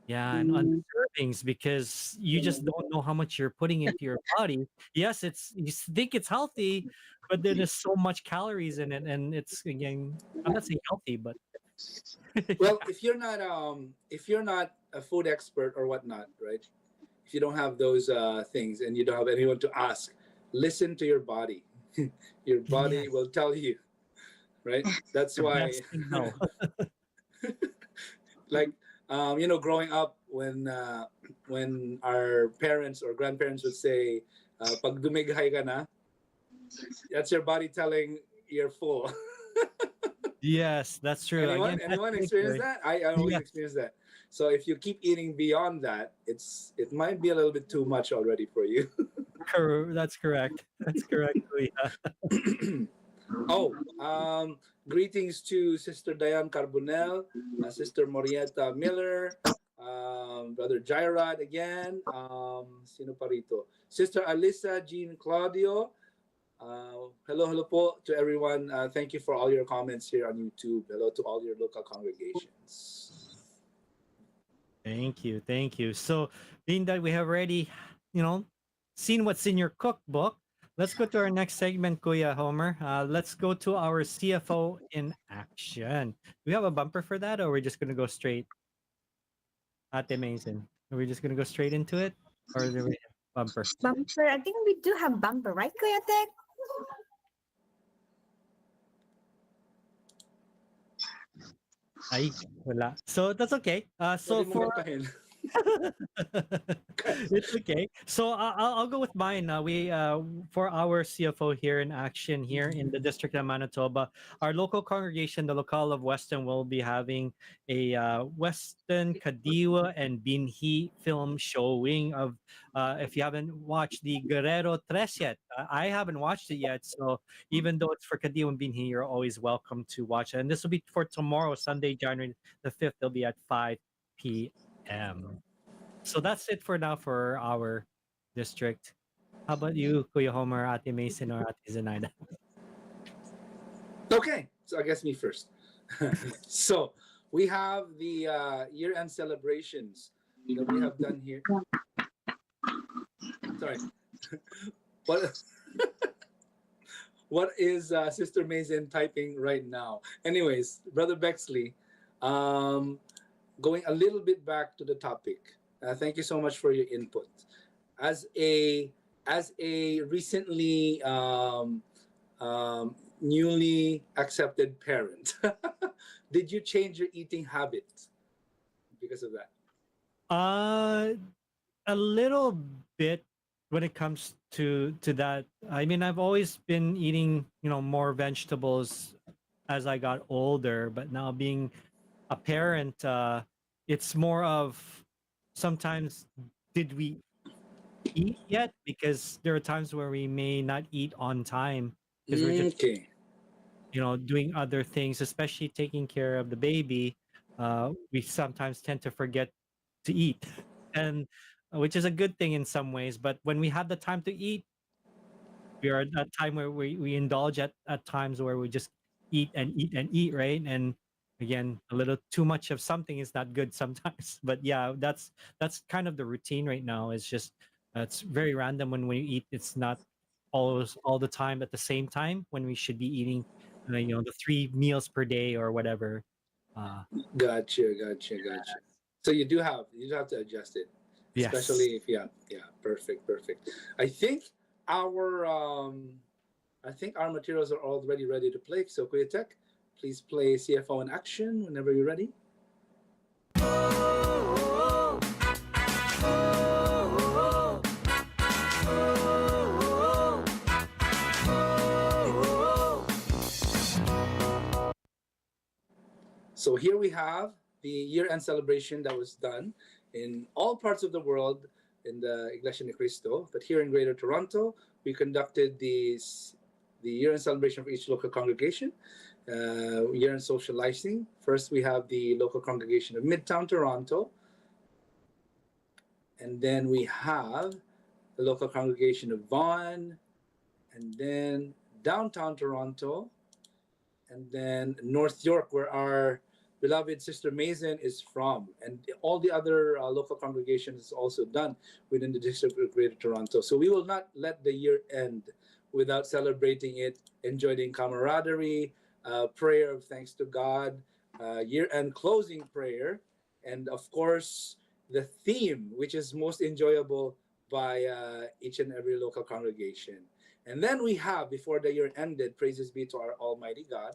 Yeah, and on Mm. servings because you just don't know how much you're putting into your body. Yes, think it's healthy, but then there's so much calories in it, and it's again, I'm not saying healthy, but Well, yeah, if you're not a food expert or whatnot, right? If you don't have those things and you don't have anyone to ask, listen to your body. Your body yes, will tell you, right? That's the why, best signal. like, growing up when our parents or grandparents would say, "Pag dumighay ka na," that's your body telling you're full. Yes, that's true. Anyone? Again, that's Anyone really experience good. that? I always Yes, experience that. So if you keep eating beyond that, it might be a little bit too much already for you. that's correct. That's correct. Kuya. Oh, greetings to Sister Diane Carbonell, Sister Morieta Miller, Brother Jairad again. Sino pa rito? Sister Alisa Jean Claudio. Hello po to everyone. Thank you for all your comments here on YouTube. Hello to all your local congregations. Thank you. Thank you. So, being that we have already, seen what's in your cookbook, let's go to our next segment, Kuya Homer. Let's go to our CFO in action. Do we have a bumper for that, or we're just going to go straight? Ate Mason. Are we just going to go straight into it, or do we have a bumper? Bumper. I think we do have bumper, right, Kuya Tek? Ay, wala. So that's okay. So Pwede mo for kantahin. it's okay. So I'll go with mine. We for our CFO here in action here in the district of Manitoba, our local congregation, the Local of Weston, will be having a Weston Kadiwa and Binhi film showing of. If you haven't watched the Guerrero Tres yet, I haven't watched it yet. So even though it's for Kadiwa and Binhi, you're always welcome to watch it. And this will be for tomorrow, Sunday, January the 5th. It'll be at 5 p.m. So that's it for now for our district. How about you, Kuya Homer, Ate Mason, or Ate Zenaida? Okay, so I guess me first. So we have the year-end celebrations that we have done here. Sorry. What what is Sister Mason typing right now? Anyways, Brother Bexley, going a little bit back to the topic. Thank you so much for your input. As a recently newly accepted parent, did you change your eating habits because of that? Uh, a little bit when it comes to that. I mean, I've always been eating, more vegetables as I got older, but now being a parent, it's more of sometimes did we eat yet? Because there are times where we may not eat on time because we're just Okay, doing other things, especially taking care of the baby. We sometimes tend to forget to eat, and which is a good thing in some ways. But when we have the time to eat, we are at that time where we indulge at times where we just eat and eat and eat, right? And again, a little too much of something is not good sometimes. But yeah, that's kind of the routine right now. It's just it's very random when we eat. It's not always all the time at the same time when we should be eating, the 3 meals per day or whatever. Uh, gotcha. So you do have to adjust it, yes. especially if perfect. I think our our materials are already ready to play. So Kuya Tech, please play CFO in action whenever you're ready. So here we have the year-end celebration that was done in all parts of the world in the iglesianicristo. But here in Greater Toronto, we conducted the year-end celebration for each local congregation, year-end socializing. First, we have the local congregation of Midtown Toronto, and then we have the local congregation of Vaughan, and then downtown Toronto, and then North York, where our beloved Sister Mason is from, and all the other local congregations is also done within the District of Greater Toronto. So we will not let the year end without celebrating it, enjoying camaraderie, prayer of thanks to God, year-end closing prayer, and of course the theme, which is most enjoyable by each and every local congregation. And then we have, before the year ended, praises be to our Almighty God,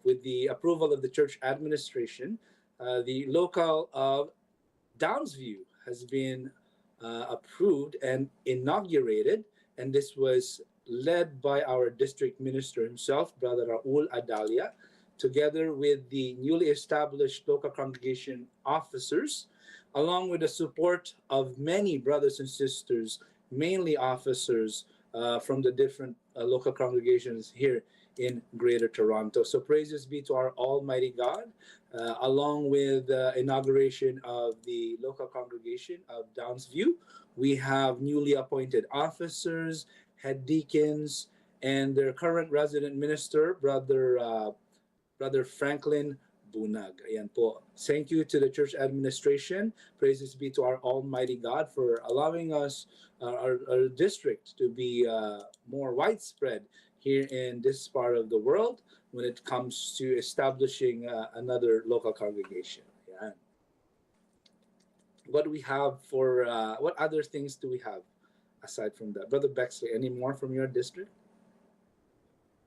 with the approval of the church administration, the local of Downsview has been approved and inaugurated, and this was led by our district minister himself, Brother Raul Adalia, together with the newly established local congregation officers, along with the support of many brothers and sisters, mainly officers from the different local congregations here in Greater Toronto. So praises be to our Almighty God, along with the inauguration of the local congregation of Downsview. We have newly appointed officers, head deacons, and their current resident minister, Brother Franklin Bunag. Ayan po. Thank you to the church administration. Praises be to our Almighty God for allowing us, our district, to be more widespread here in this part of the world when it comes to establishing another local congregation. Ayan. What do we have for, what other things do we have aside from that? Brother Bexley, any more from your district?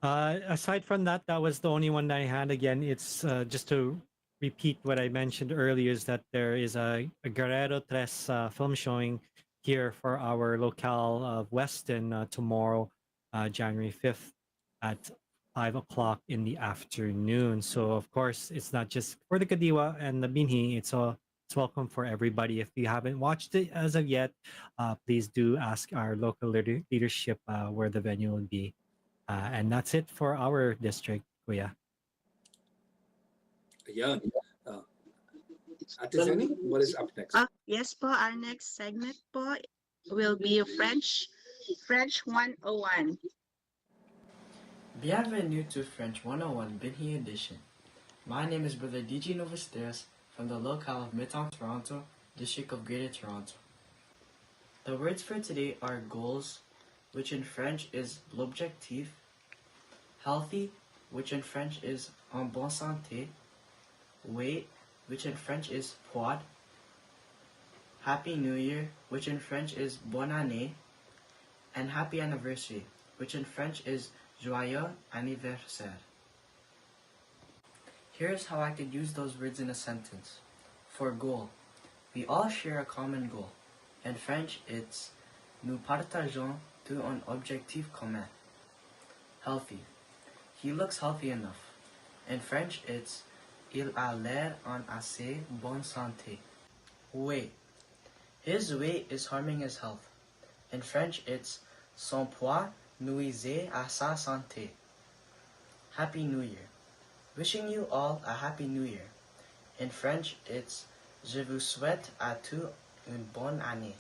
Aside from that, that was the only one that I had. Again, it's just to repeat what I mentioned earlier is that there is a Guerrero Tres film showing here for our locale of Weston tomorrow, January 5th at 5 o'clock in the afternoon. So, of course, it's not just for the Kadiwa and the Binhi, it's welcome for everybody. If you haven't watched it as of yet, please do ask our local leadership where the venue will be. And that's it for our district, Kuya. Ayan. Ate Zenny, what is up next? Yes po, our next segment po will be French 101. Bienvenue to French 101 Binhi edition. My name is Brother DJ Novasteres from the locale of Midtown Toronto, District of Greater Toronto. The words for today are goals, which in French is l'objectif, healthy, which in French is en bonne santé, weight, which in French is poids, Happy New Year, which in French is Bonne Année, and Happy Anniversary, which in French is Joyeux Anniversaire. Here's how I could use those words in a sentence. For goal, we all share a common goal. In French, it's Nous partageons tout un objectif commun. Healthy, he looks healthy enough. In French, it's Il a l'air en assez bonne santé. Weight, his weight is harming his health. In French, it's Son poids nuisait à sa santé. Happy New Year. Wishing you all a Happy New Year. In French, it's Je vous souhaite à tous une bonne année.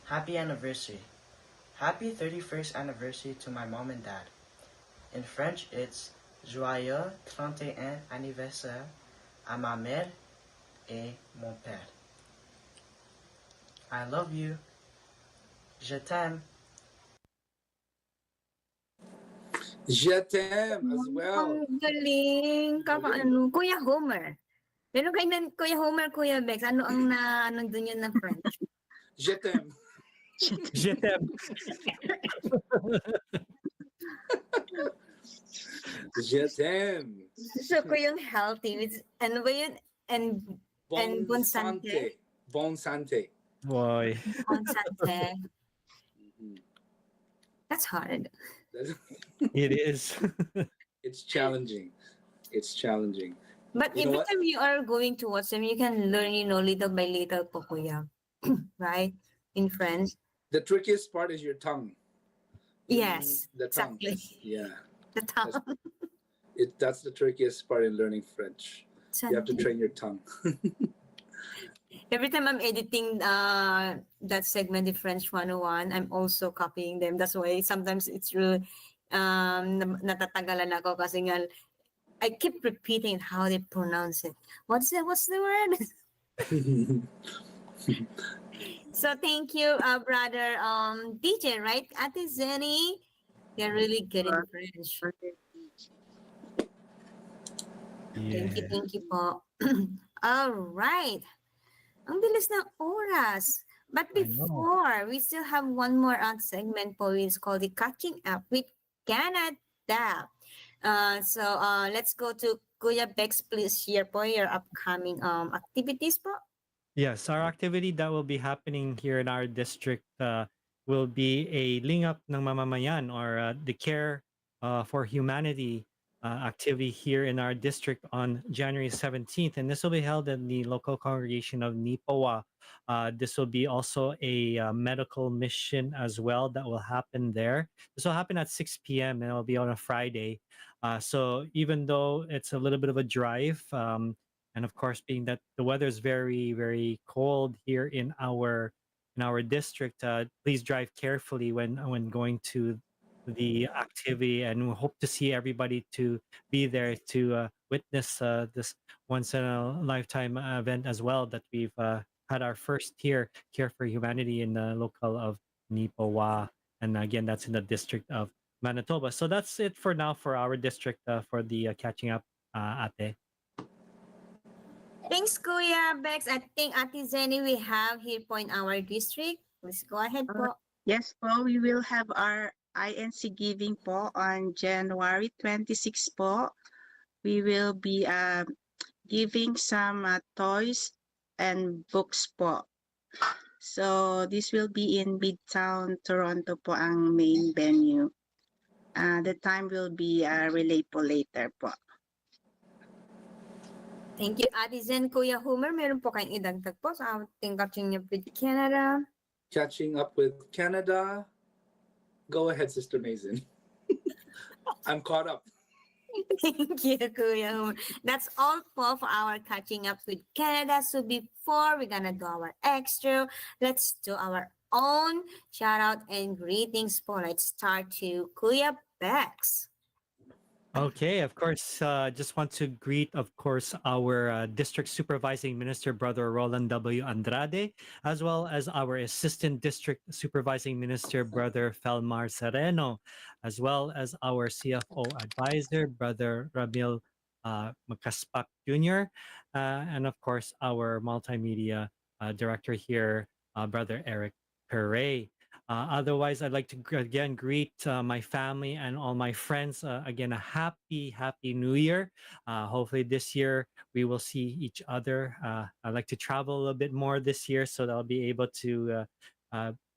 Happy Anniversary. Happy 31st anniversary to my mom and dad. In French, it's Joyeux 31 anniversaire à ma mère et mon père. I love you. Je t'aime. Je t'aime as well. Ang galing. Ano, Kuya Homer. Pero kailan, Kuya Homer, Kuya Bex, ano ang nandun yun na French? Je t'aime. Je t'aime. Je t'aime. So, ko yung healthy, which, ano ba yun? And bon santé. Bon santé. Boy. Bon santé. That's hard. It is. It's challenging. It's challenging. But You know every what? time you are going to watch them, you can learn, little by little po, Kuya. Right? In French. The trickiest part is your tongue. Yes, The tongue. exactly. Yeah. The tongue. That's the trickiest part in learning French. You have to Santé. train your tongue. Every time I'm editing that segment in French 101, I'm also copying them. That's why sometimes it's really natatagalan ako kasi nga I keep repeating how they pronounce it. What's the word? So thank you, brother DJ, right? Ate Zenny, you're really good in French. Thank you po. All right. Ang bilis ng oras. But before, we still have one more segment po. It's called the Catching Up with Canada. So let's go to Kuya Bex. Please share po your upcoming activities po. Yes, our activity that will be happening here in our district will be a Lingap ng Mamamayan, or the Care for Humanity activity here in our district on January 17th. And this will be held in the local congregation of Nipawa. This will be also a medical mission as well that will happen there. This will happen at 6 p.m. and it will be on a Friday. So even though it's a little bit of a drive, and of course, being that the weather is very, very cold here in our district, please drive carefully when going to the activity, and we hope to see everybody to be there to witness this once in a lifetime event as well that we've had our first here, Care for Humanity, in the local of Nipawa, and again that's in the district of Manitoba. So that's it for now for our district for the catching up, Ate. Thanks, Kuya Bex. I think Ate Zenny we have here po in our district. Please go ahead po. Yes po, we will have our INC giving po on January 26 po. We will be giving some toys and books po. So this will be in Midtown Toronto po ang main venue. The time will be relayed po later po. Thank you, Ate Zen. Kuya Homer, meron po kayong idagdag po sa ating Catching Up with Canada. Catching up with Canada. Go ahead, Sister Mason. I'm caught up. Thank you, Kuya Homer. That's all for our Catching Up with Canada. So before we're gonna do our extra, let's do our own shout out and greetings po. Let's start to Kuya Bex. Okay, of course, just want to greet, of course, our District Supervising Minister, Brother Roland W. Andrade, as well as our Assistant District Supervising Minister, Brother Felmar Sereno, as well as our CFO Advisor, Brother Ramil Makaspak Jr., and of course, our multimedia director here, Brother Eric Perret. Otherwise, I'd like to again greet my family and all my friends. Again, a happy New Year. Hopefully, this year we will see each other. I'd like to travel a little bit more this year so that I'll be able to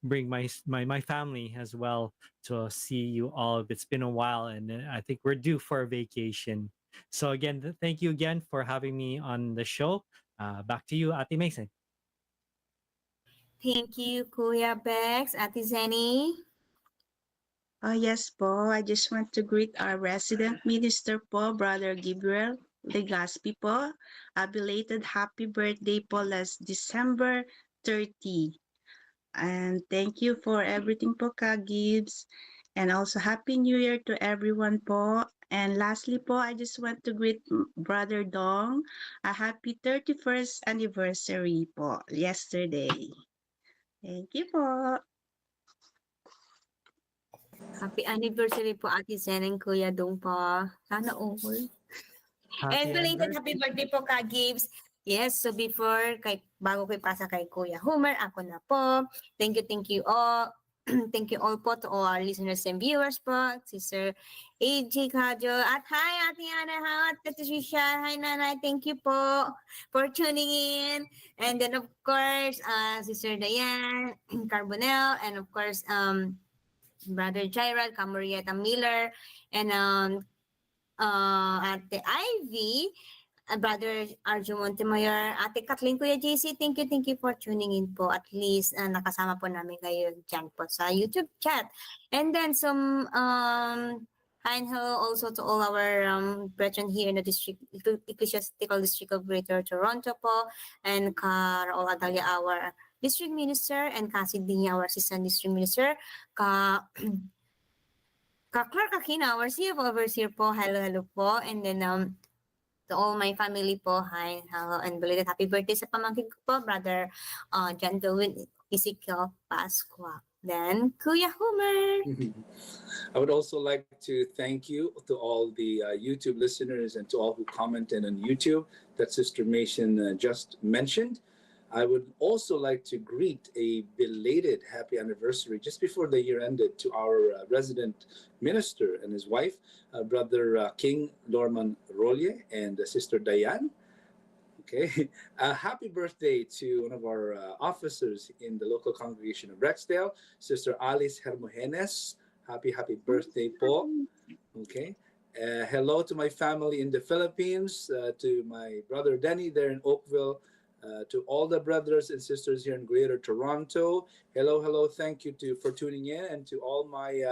bring my family as well to see you all. It's been a while, and I think we're due for a vacation. So again, thank you again for having me on the show. Back to you, Ate Mason. Thank you, Kuya Bex. Ate Zenny. Oh, yes po. I just want to greet our resident minister po, Brother Gabriel Legaspi po. A belated happy birthday po last December 30. And thank you for everything po, Ka Gibbs. And also Happy New Year to everyone po. And lastly po, I just want to greet Brother Dong a happy 31st anniversary po yesterday. Thank you po. Happy anniversary po, Ate Zen and Kuya Dong po. Sana all. And belated happy birthday po, Ka Gibbs. Yes, so bago ko ipasa kay Kuya Homer, ako na po. Thank you all. Thank you all po to all our listeners and viewers po. Sister AJ Kadyo. At hi, Ate Ana. Hi, Ate Trisha. Hi, Nanay. Thank you po for tuning in. And then, of course, Sister Diane Carbonell. And, of course, Brother Jairad, Camorieta Miller. And Ate Ivy. Brother Arjun Montemayor, Ate Kathleen, Kuya JC, thank you for tuning in po. At least nakasama po namin kayo dyan po sa YouTube chat. And then some hi and hello also to all our brethren here in the Ecclesiastical District of Greater Toronto po, and Ka Raul Adalia, our District Minister, and Ka Sidney, our Assistant District Minister, Ka Clark Aquina, our CFO Overseer po, hello po. And then to all my family po, hi, hello, and belated happy birthday sa pamangkin ko po, Brother John Dwayne Ezekiel Pasqua. Then, Kuya Homer. I would also like to thank you to all the YouTube listeners and to all who commented on YouTube that Sister Mason just mentioned. I would also like to greet a belated happy anniversary just before the year ended to our resident minister and his wife, Brother King Norman Rolye and Sister Diane. Okay, happy birthday to one of our officers in the local congregation of Rexdale, Sister Alice Hermogenes. Happy birthday po. Okay. Hello to my family in the Philippines, to my brother Denny there in Oakville, to all the brothers and sisters here in Greater Toronto. Hello. Thank you for tuning in, and to all my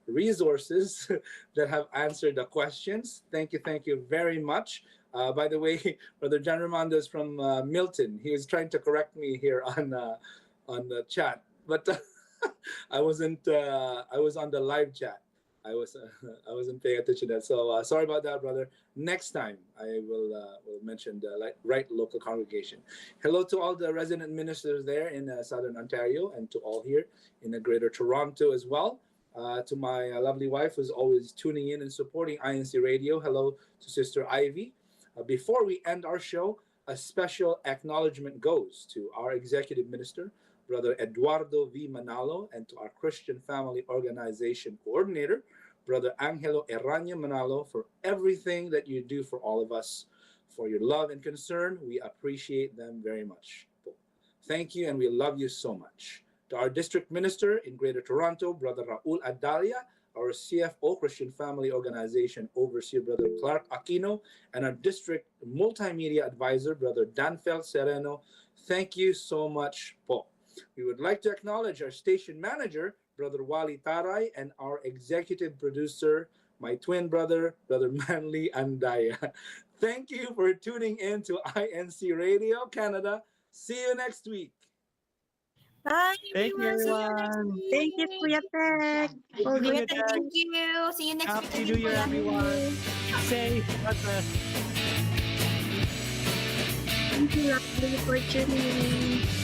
resources that have answered the questions. Thank you very much. By the way, Brother John Ramondo is from Milton. He was trying to correct me here on the chat, but I wasn't. I was on the live chat. I wasn't paying attention to that. So sorry about that, brother. Next time I will mention the right local congregation. Hello to all the resident ministers there in Southern Ontario, and to all here in the Greater Toronto as well. To my lovely wife who's always tuning in and supporting INC Radio. Hello to Sister Ivy. Before we end our show, a special acknowledgement goes to our executive minister, Brother Eduardo V. Manalo, and to our Christian Family Organization Coordinator, Brother Angelo Eraño Manalo, for everything that you do for all of us, for your love and concern. We appreciate them very much. Thank you, and we love you so much. To our District Minister in Greater Toronto, Brother Raul Adalia, our CFO, Christian Family Organization Overseer, Brother Clark Aquino, and our District Multimedia Advisor, Brother Danfeld Sereno. Thank you so much, po. We would like to acknowledge our station manager, Brother Wally Taray, and our executive producer, my twin brother, Brother Manly Andaya. Thank you for tuning in to INC Radio Canada. See you next week. Bye, Thank you, everyone. Thank you, Kuya Tek. Kuya Tek, thank you. See you next week. Happy New Year, everyone. Safe. God bless. Thank you, lovely, for tuning in.